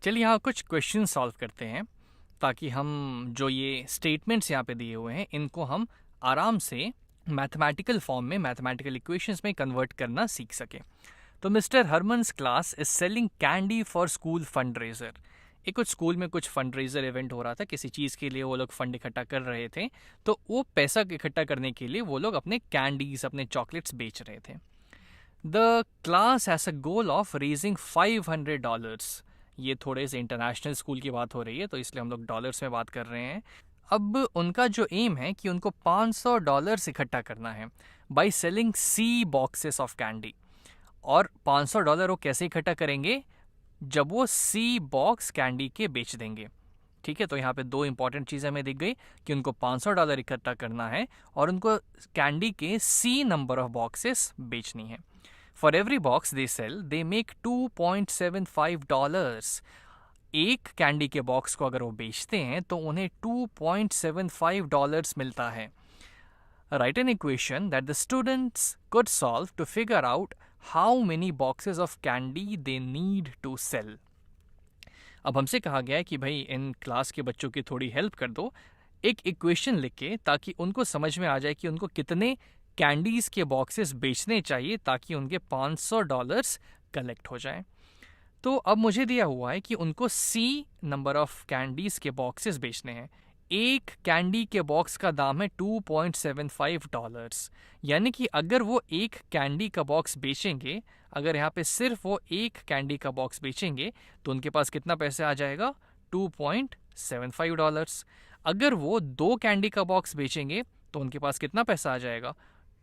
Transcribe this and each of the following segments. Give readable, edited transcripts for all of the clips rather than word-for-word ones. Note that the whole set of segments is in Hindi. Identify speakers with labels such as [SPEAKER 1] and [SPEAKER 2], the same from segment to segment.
[SPEAKER 1] चलिए यहाँ कुछ क्वेश्चन सॉल्व करते हैं ताकि हम जो ये स्टेटमेंट्स यहाँ पे दिए हुए हैं इनको हम आराम से मैथमेटिकल फॉर्म में मैथमेटिकल इक्वेशंस में कन्वर्ट करना सीख सकें। तो mister Herman's class is selling candy for school fund raiser. एक कुछ स्कूल में कुछ फंड रेजर इवेंट हो रहा था, किसी चीज़ के लिए वो लोग फंड इकट्ठा कर रहे थे। तो वो पैसा इकट्ठा करने के लिए वो लोग अपने कैंडीज अपने चॉकलेट्स बेच रहे थे। The class has a goal of raising $500। ये थोड़े से इंटरनेशनल स्कूल की बात हो रही है तो इसलिए हम लोग डॉलर्स में बात कर रहे हैं। अब उनका जो एम है कि उनको $500 इकट्ठा करना है by selling c boxes of candy. और $500 वो कैसे इकट्ठा करेंगे? जब वो सी बॉक्स कैंडी के बेच देंगे। ठीक है, तो यहाँ पे दो इंपॉर्टेंट चीज़ें हमें दिख गई कि उनको $500 इकट्ठा करना है और उनको कैंडी के सी नंबर ऑफ बॉक्सेस बेचनी है। For every box they sell they make $2.75। एक कैंडी के बॉक्स को अगर वो बेचते हैं तो उन्हें $2.75 मिलता है। Write an equation that the students could solve to figure out how many boxes of candy they need to sell. अब हमसे कहा गया है कि भाई इन क्लास के बच्चों की थोड़ी हेल्प कर दो एक इक्वेशन लिख के, ताकि उनको समझ में आ जाए कि उनको कितने कैंडीज के बॉक्सेस बेचने चाहिए ताकि उनके $500 कलेक्ट हो जाए। तो अब मुझे दिया हुआ है कि उनको सी नंबर ऑफ कैंडीज के बॉक्सेस बेचने हैं। एक कैंडी के बॉक्स का दाम है $2.75। यानी कि अगर वो एक कैंडी का बॉक्स बेचेंगे, अगर यहाँ पे सिर्फ वो एक कैंडी का बॉक्स बेचेंगे तो उनके पास कितना पैसे आ जाएगा? $2.75। अगर वो दो कैंडी का बॉक्स बेचेंगे तो उनके पास कितना पैसा आ जाएगा?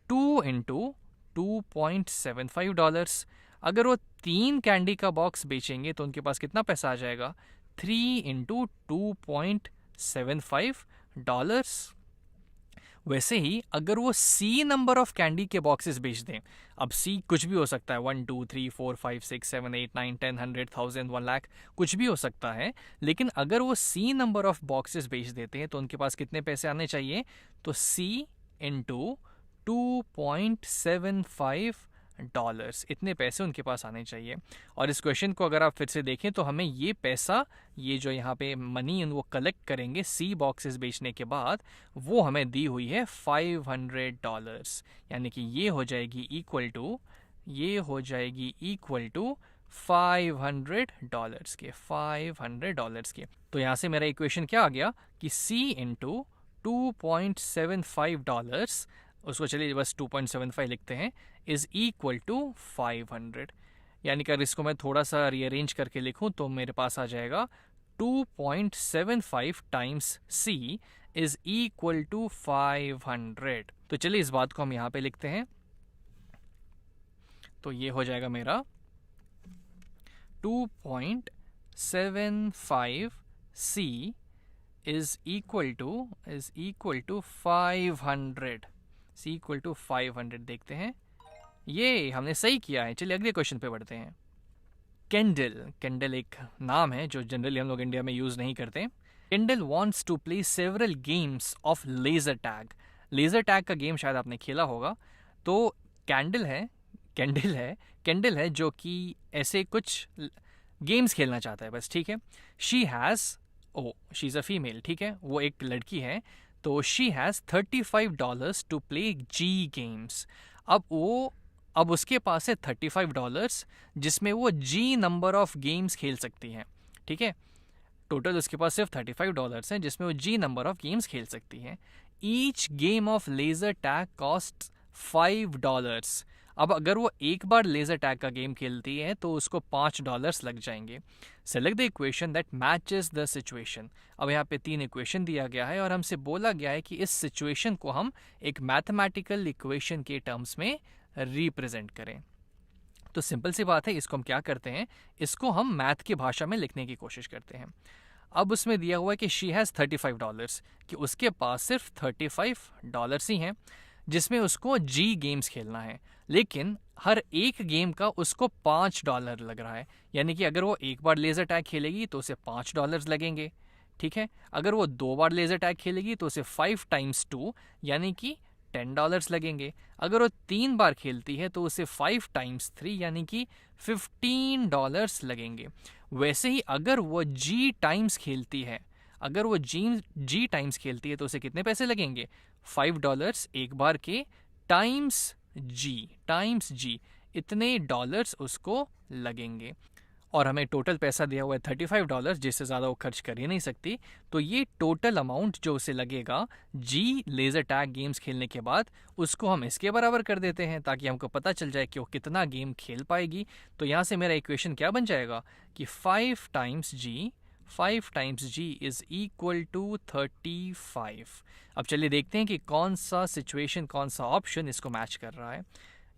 [SPEAKER 1] 2 इंटू $2.75। अगर वो तीन कैंडी का बॉक्स बेचेंगे तो उनके पास कितना पैसा आ जाएगा? 3 इंटू $2.75। वैसे ही अगर वो सी नंबर ऑफ कैंडी के बॉक्सेस बेच दें, अब सी कुछ भी हो सकता है, 1 2 3 4 5 6 7 8 9 10 100 1000 1 लाख कुछ भी हो सकता है, लेकिन अगर वो सी नंबर ऑफ बॉक्सेस बेच देते हैं तो उनके पास कितने पैसे आने चाहिए? तो सी इंटू $2.75, इतने पैसे उनके पास आने चाहिए। और इस क्वेश्चन को अगर आप फिर से देखें तो हमें ये पैसा, ये जो यहाँ पे मनी वो कलेक्ट करेंगे सी बॉक्सेस बेचने के बाद, वो हमें दी हुई है $500। यानी कि ये हो जाएगी इक्वल टू $500 के। तो यहाँ से मेरा इक्वेशन क्या आ गया कि C इंटू $2.75, उसको चलिए बस 2.75 लिखते हैं, इज इक्वल टू 500। यानी कि अगर इसको मैं थोड़ा सा रीअरेंज करके लिखूं तो मेरे पास आ जाएगा 2.75 times C is equal to 500। तो चलिए इस बात को हम यहाँ पे लिखते हैं। तो ये हो जाएगा मेरा 2.75 C is equal to 500। C equal to 500 देखते हैं, ये हमने सही किया है। चलिए अगले क्वेश्चन पे बढ़ते हैं। केंडल एक नाम है जो जनरली हम लोग इंडिया में यूज़ नहीं करते। Kendall wants to play several games of laser tag. Laser tag का गेम शायद आपने खेला होगा। तो कैंडल है जो कि ऐसे कुछ गेम्स खेलना चाहता है बस, ठीक है। शी इज़ अ फीमेल, ठीक है, वो एक लड़की है। तो she has $35 to play g games. अब उसके पास है $35 जिसमें वो जी नंबर ऑफ गेम्स खेल सकती हैं, ठीक है। टोटल उसके पास सिर्फ $35 है जिसमें वो जी नंबर ऑफ गेम्स खेल सकती हैं। Each game of laser tag cost $5। अब अगर वो एक बार लेज़र टैग का गेम खेलती है तो उसको $5 लग जाएंगे। Select the equation that matches the situation. अब यहाँ पे 3 इक्वेशन दिया गया है और हमसे बोला गया है कि इस सिचुएशन को हम एक मैथमेटिकल इक्वेशन के टर्म्स में रिप्रेजेंट करें। तो सिंपल सी बात है, इसको हम क्या करते हैं, इसको हम मैथ की भाषा में लिखने की कोशिश करते हैं। अब उसमें दिया हुआ है कि शी हैज़ $35, कि उसके पास सिर्फ $35 ही हैं जिसमें उसको जी गेम्स खेलना है, लेकिन हर एक गेम का उसको $5 लग रहा है। यानी कि अगर वो एक बार लेज़र टैग खेलेगी तो उसे $5 लगेंगे, ठीक है। अगर वो 2 बार लेज़र टैग खेलेगी तो उसे 5 टाइम्स 2 यानी कि $10 लगेंगे। अगर वो 3 बार खेलती है तो उसे 5 टाइम्स 3 यानी कि $15 लगेंगे। वैसे ही अगर वो जी टाइम्स खेलती है, अगर वो जी टाइम्स खेलती है तो उसे कितने पैसे लगेंगे? $5 एक बार के टाइम्स जी, इतने डॉलर्स उसको लगेंगे। और हमें टोटल पैसा दिया हुआ है $35, जिससे ज़्यादा वो खर्च कर ही नहीं सकती। तो ये टोटल अमाउंट जो उसे लगेगा जी लेज़र टैग गेम्स खेलने के बाद, उसको हम इसके बराबर कर देते हैं ताकि हमको पता चल जाए कि वो कितना गेम खेल पाएगी। तो यहाँ से मेरा इक्वेशन क्या बन जाएगा कि 5 times g is equal to 35। अब चलिए देखते हैं कि कौन सा सिचुएशन, कौन सा ऑप्शन इसको मैच कर रहा है।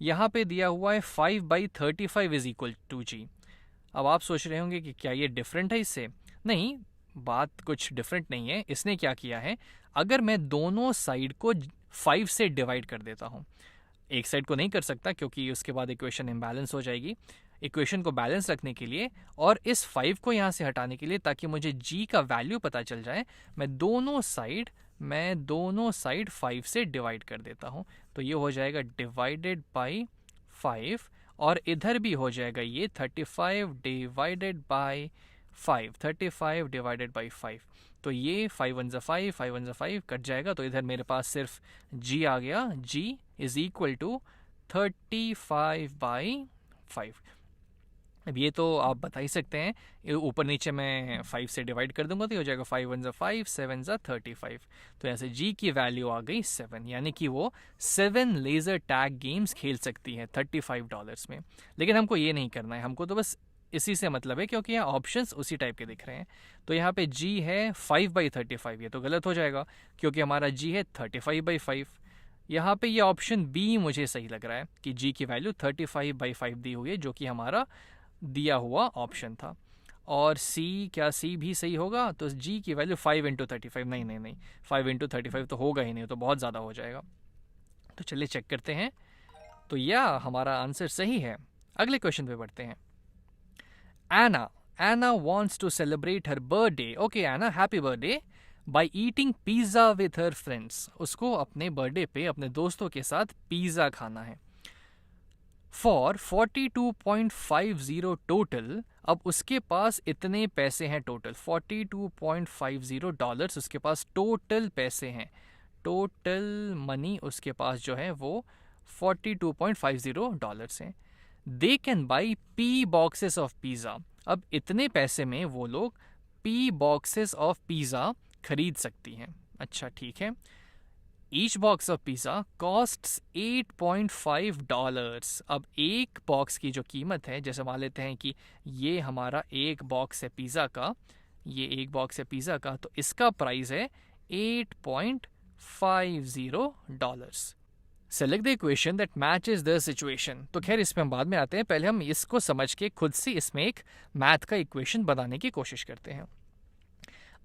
[SPEAKER 1] यहाँ पे दिया हुआ है 5/35 इज इक्वल टू जी। अब आप सोच रहे होंगे कि क्या ये डिफरेंट है इससे? नहीं, बात कुछ डिफरेंट नहीं है। इसने क्या किया है, अगर मैं दोनों साइड को 5 से डिवाइड कर देता हूँ, एक साइड को नहीं कर सकता क्योंकि उसके बाद इक्वेशन इम्बैलेंस हो जाएगी। इक्वेशन को बैलेंस रखने के लिए और इस 5 को यहाँ से हटाने के लिए, ताकि मुझे जी का वैल्यू पता चल जाए, मैं दोनों साइड 5 से डिवाइड कर देता हूँ। तो ये हो जाएगा डिवाइडेड बाई 5, और इधर भी हो जाएगा ये 35 डिवाइडेड बाई 5। तो ये 5 1 5 5 कट जाएगा, तो इधर मेरे पास सिर्फ जी आ गया। जी इज इक्वल टू 35/5। अब ये तो आप बता ही सकते हैं, ऊपर नीचे मैं 5 से डिवाइड कर दूंगा तो ये हो जाएगा 5 1 5 7 35। तो ऐसे जी की वैल्यू आ गई 7, यानी कि वो 7 लेज़र टैग गेम्स खेल सकती है $35 में। लेकिन हमको ये नहीं करना है, हमको तो बस इसी से मतलब है क्योंकि यहाँ ऑप्शंस उसी टाइप के दिख रहे हैं। तो यहाँ पे जी है 5/35, ये तो गलत हो जाएगा क्योंकि हमारा जी है 35/5। यहाँ पे ये ऑप्शन बी मुझे सही लग रहा है कि जी की वैल्यू 35/5 दी हुई है, जो कि हमारा दिया हुआ ऑप्शन था। और सी, क्या सी भी सही होगा? तो जी की वैल्यू 5/35, नहीं 5/35 तो होगा ही नहीं, तो बहुत ज़्यादा हो जाएगा। तो चलिए चेक करते हैं। तो या हमारा आंसर सही है। अगले क्वेश्चन पे बढ़ते हैं। Anna wants to celebrate her birthday. Okay Anna, happy birthday, by eating pizza with her friends. उसको अपने बर्थडे पे अपने दोस्तों के साथ पिज़्ज़ा खाना है। For 42.50 total. अब उसके पास इतने पैसे हैं टोटल, $42.50 उसके पास टोटल पैसे हैं। टोटल मनी उसके पास जो है वो $42.50 हैं। They can buy P boxes of pizza. अब इतने पैसे में वो लोग P बॉक्सेस ऑफ पिज़्ज़ा खरीद सकती हैं। अच्छा ठीक है। Each box of pizza costs $8.5। अब एक बॉक्स की जो कीमत है, जैसे मान लेते हैं कि ये हमारा एक बॉक्स है पिज़्ज़ा का, ये एक बॉक्स है पिज़्ज़ा का, तो इसका प्राइस है $8.50। Select the equation that matches the situation. तो खैर इसमें हम बाद में आते हैं, पहले हम इसको समझ के खुद से इसमें एक मैथ का इक्वेशन बनाने की कोशिश करते हैं।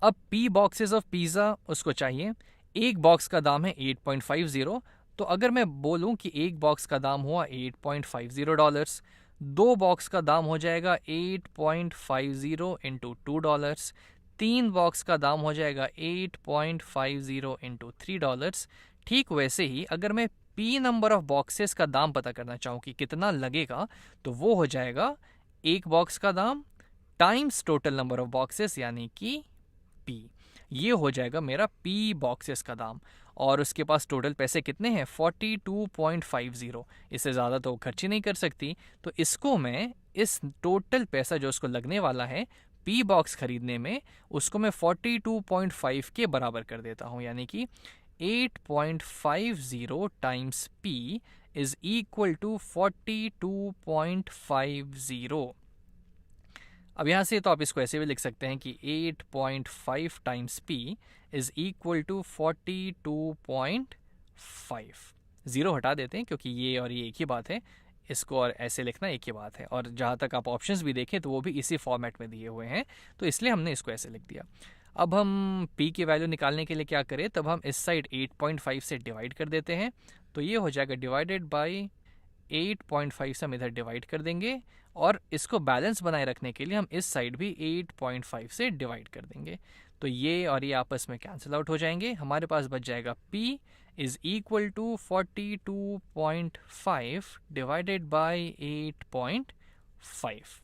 [SPEAKER 1] अब P बॉक्सेस ऑफ पिज़्ज़ा उसको चाहिए, एक बॉक्स का दाम है 8.50। तो अगर मैं बोलूं कि एक बॉक्स का दाम हुआ $8.50, दो बॉक्स का दाम हो जाएगा 8.50 इंटू $2, तीन बॉक्स का दाम हो जाएगा 8.50 इंटू $3। ठीक वैसे ही अगर मैं P नंबर ऑफ बॉक्सेस का दाम पता करना चाहूँ कि कितना लगेगा, तो वो हो जाएगा एक बॉक्स का दाम times total number of boxes, यानी कि P। ये हो जाएगा मेरा P बॉक्सेस का दाम। और उसके पास टोटल पैसे कितने हैं? 42.50। इससे ज़्यादा तो खर्च ही नहीं कर सकती, तो इसको मैं, इस टोटल पैसा जो उसको लगने वाला है P बॉक्स खरीदने में, उसको मैं 42.5 के बराबर कर देता हूँ, यानी कि 8.50 times P is equal to 42.50। अब यहाँ से तो आप इसको ऐसे भी लिख सकते हैं कि 8.5 times P is equal to 42.5। Zero हटा देते हैं क्योंकि ये और ये एक ही बात है, इसको और ऐसे लिखना एक ही बात है। और जहाँ तक आप ऑप्शंस भी देखें तो वो भी इसी फॉर्मेट में दिए हुए हैं, तो इसलिए हमने इसको ऐसे लिख दिया। अब हम P की वैल्यू निकालने के लिए क्या करें, तब हम इस साइड 8.5 से डिवाइड कर देते हैं, तो ये हो जाएगा डिवाइडेड बाई 8.5 से हम इधर डिवाइड कर देंगे, और इसको बैलेंस बनाए रखने के लिए हम इस साइड भी 8.5 से डिवाइड कर देंगे। तो ये और ये आपस में कैंसिल आउट हो जाएंगे, हमारे पास बच जाएगा P is equal to 42.5 divided by 8.5।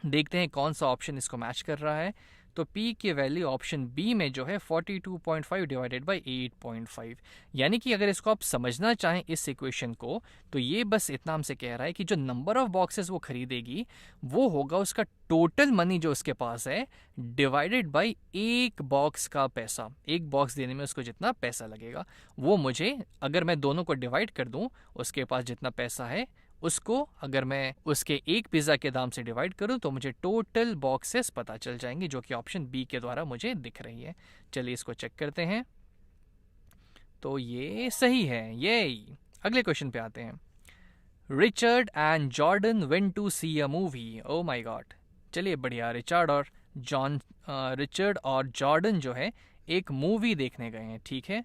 [SPEAKER 1] देखते हैं कौन सा ऑप्शन इसको मैच कर रहा है। तो P की वैल्यू ऑप्शन बी में जो है 42.5 डिवाइडेड बाई 8.5, यानी कि अगर इसको आप समझना चाहें इस इक्वेशन को, तो ये बस इतना हमसे कह रहा है कि जो नंबर ऑफ बॉक्सेस वो खरीदेगी वो होगा उसका टोटल मनी जो उसके पास है डिवाइडेड बाई एक बॉक्स का पैसा। एक बॉक्स देने में उसको जितना पैसा लगेगा वो मुझे, अगर मैं दोनों को डिवाइड कर दूं, उसके पास जितना पैसा है उसको अगर मैं उसके एक पिज़्ज़ा के दाम से डिवाइड करूं तो मुझे टोटल बॉक्सेस पता चल जाएंगे, जो कि ऑप्शन बी के द्वारा मुझे दिख रही है। चलिए इसको चेक करते हैं। तो ये सही है। ये अगले क्वेश्चन पे आते हैं। Richard and Jordan went to see a movie. Oh my god. चलिए बढ़िया। रिचर्ड और जॉर्डन जो है एक मूवी देखने गए हैं, ठीक है।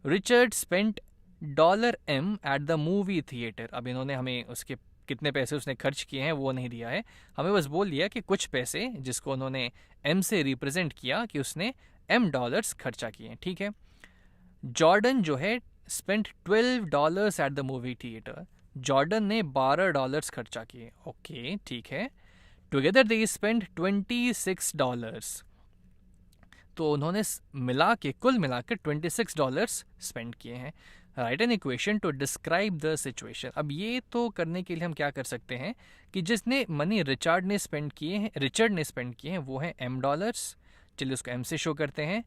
[SPEAKER 1] Richard spent $M at the movie theatre. अब इन्होंने हमें उसके कितने पैसे उसने खर्च किए हैं वो नहीं दिया है, हमें बस बोल दिया कि कुछ पैसे जिसको उन्होंने M से रिप्रेजेंट किया कि उसने $M खर्चा किए हैं, ठीक है। जॉर्डन जो है spent $12 at the movie theatre. Jordan ने $12 खर्चा किए। ओके, ठीक है। Together they spent $26। तो उन्होंने मिला के कुल मिलाकर $26 स्पेंड किए हैं। Right an equation two describe the situation. अब ये तो करने के लिए हम क्या कर सकते हैं कि जिसने मनी रिचर्ड ने स्पेंड किए हैं वो है $M। चलिए उसको M से शो करते हैं।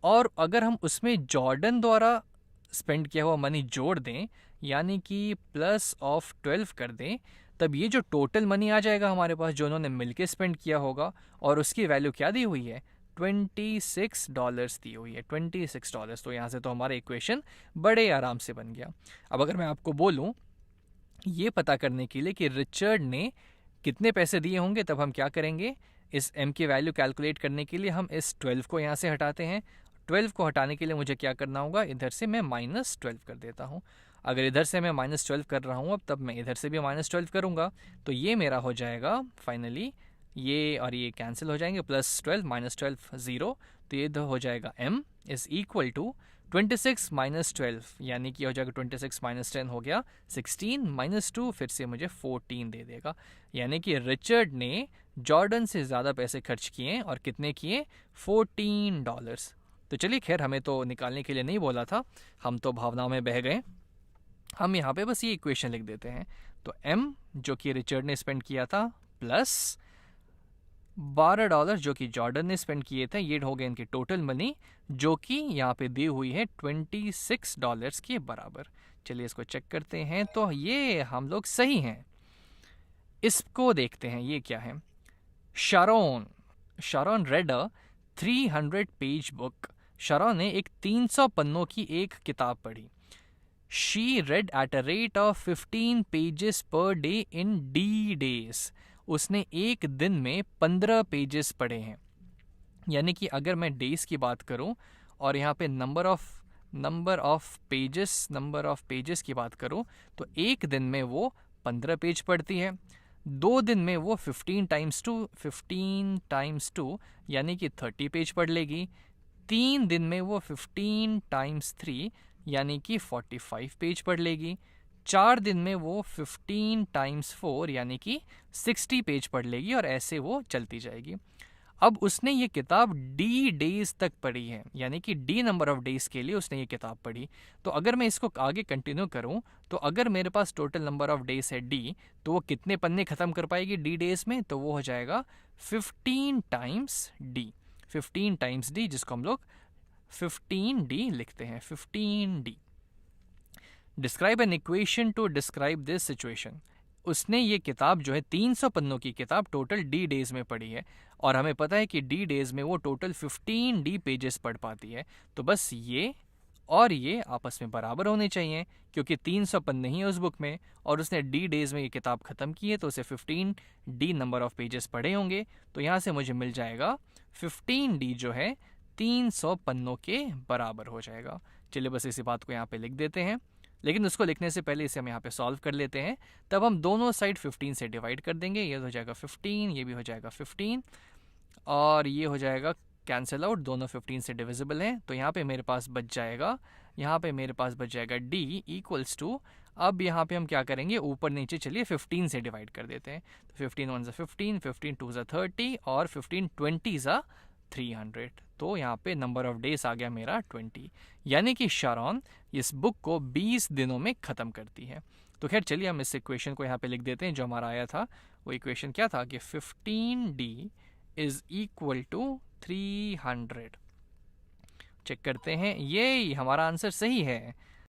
[SPEAKER 1] और अगर हम उसमें जॉर्डन द्वारा स्पेंड किया हुआ मनी जोड़ दें, यानी कि +12 कर दें, तब ये जो टोटल मनी आ जाएगा हमारे पास जो उन्होंने मिलके स्पेंड किया होगा, और उसकी वैल्यू क्या दी हुई है, $26 दी हुई है। $26। तो यहाँ से तो हमारा इक्वेशन बड़े आराम से बन गया। अब अगर मैं आपको बोलूँ ये पता करने के लिए कि रिचर्ड ने कितने पैसे दिए होंगे, तब हम क्या करेंगे, इस M की वैल्यू कैलकुलेट करने के लिए हम इस 12 को यहाँ से हटाते हैं। 12 को हटाने के लिए मुझे क्या करना होगा, इधर से मैं -12 कर देता हूँ। अगर इधर से मैं -12 कर रहा हूँ अब, तब मैं इधर से भी -12 करूँगा, तो ये मेरा हो जाएगा फाइनली, ये और ये कैंसिल हो जाएंगे, +12 -12 0, तो ये हो जाएगा M इज़ इक्वल टू 26 -12, यानी कि हो जाएगा 26 -10 हो गया 16, -2 फिर से मुझे 14 दे देगा। यानी कि रिचर्ड ने जॉर्डन से ज़्यादा पैसे खर्च किए, और कितने किए, $14। तो चलिए खैर, हमें तो निकालने के लिए नहीं बोला था, हम तो भावनाओं में बह गए। हम यहाँ पे बस ये इक्वेशन लिख देते हैं। तो M जो कि रिचर्ड ने स्पेंड किया था प्लस $12 जो कि जॉर्डन ने स्पेंड किए थे, ये हो गए इनकी टोटल मनी, जो कि यहाँ पे दी हुई है $26 के बराबर। चलिए इसको चेक करते हैं। तो ये हम लोग सही हैं। इसको देखते हैं, ये क्या है। शारोन रेड अ 300 पेज बुक। शारोन ने एक 300 पन्नों की एक किताब पढ़ी। She red at a rate of 15 pages per day in D days। उसने एक दिन में 15 पेजेस पढ़े हैं। यानी कि अगर मैं डेज की बात करूं और यहाँ पे नंबर ऑफ पेजेस की बात करूं, तो एक दिन में वो 15 पेज पढ़ती है। 2 दिन में वो 15 टाइम्स 2 यानी कि 30 पेज पढ़ लेगी। 3 दिन में वो 15 टाइम्स 3 यानी कि 45 पेज पढ़ लेगी। 4 दिन में वो 15 टाइम्स 4 यानी कि 60 पेज पढ़ लेगी, और ऐसे वो चलती जाएगी। अब उसने ये किताब D days तक पढ़ी है, यानी कि D नंबर ऑफ डेज के लिए उसने ये किताब पढ़ी। तो अगर मैं इसको आगे कंटिन्यू करूं, तो अगर मेरे पास टोटल नंबर ऑफ डेज है D, तो वो कितने पन्ने ख़त्म कर पाएगी D डेज में, तो वो हो जाएगा 15 टाइम्स D। 15 टाइम्स D, जिसको हम लोग 15D लिखते हैं, 15D। Describe an equation two describe this situation. उसने ये किताब जो है 300 पन्नों की किताब टोटल D डेज में पढ़ी है, और हमें पता है कि D डेज में वो टोटल 15D पेजेस पढ़ पाती है। तो बस ये और ये आपस में बराबर होने चाहिए, क्योंकि 300 पन्ने ही है उस बुक में, और उसने D डेज में ये किताब ख़त्म की है, तो उसे 15D नंबर ऑफ पेजेस पढ़े होंगे। तो यहाँ से मुझे मिल जाएगा 15D जो है 300 पन्नों के बराबर हो जाएगा। चलिए बस इसी बात को यहाँ पे लिख देते हैं, लेकिन उसको लिखने से पहले इसे हम यहाँ पे सॉल्व कर लेते हैं। तब हम दोनों साइड 15 से डिवाइड कर देंगे। ये हो जाएगा 15, ये भी हो जाएगा 15, और ये हो जाएगा कैंसिल आउट, दोनों 15 से डिविजिबल हैं। तो यहाँ पे मेरे पास बच जाएगा D इक्वल्स टू, अब यहाँ पे हम क्या करेंगे, ऊपर नीचे चलिए 15 से डिवाइड कर देते हैं। तो 15 1 15, 15 2 30 और 15 20 300। तो यहाँ पे नंबर ऑफ डेज आ गया मेरा 20, यानी कि शारोन इस बुक को 20 दिनों में ख़त्म करती है। तो खैर चलिए हम इस इक्वेशन को यहाँ पे लिख देते हैं जो हमारा आया था। वो इक्वेशन क्या था कि 15D is equal to 300। Check करते हैं, ये हमारा आंसर सही है।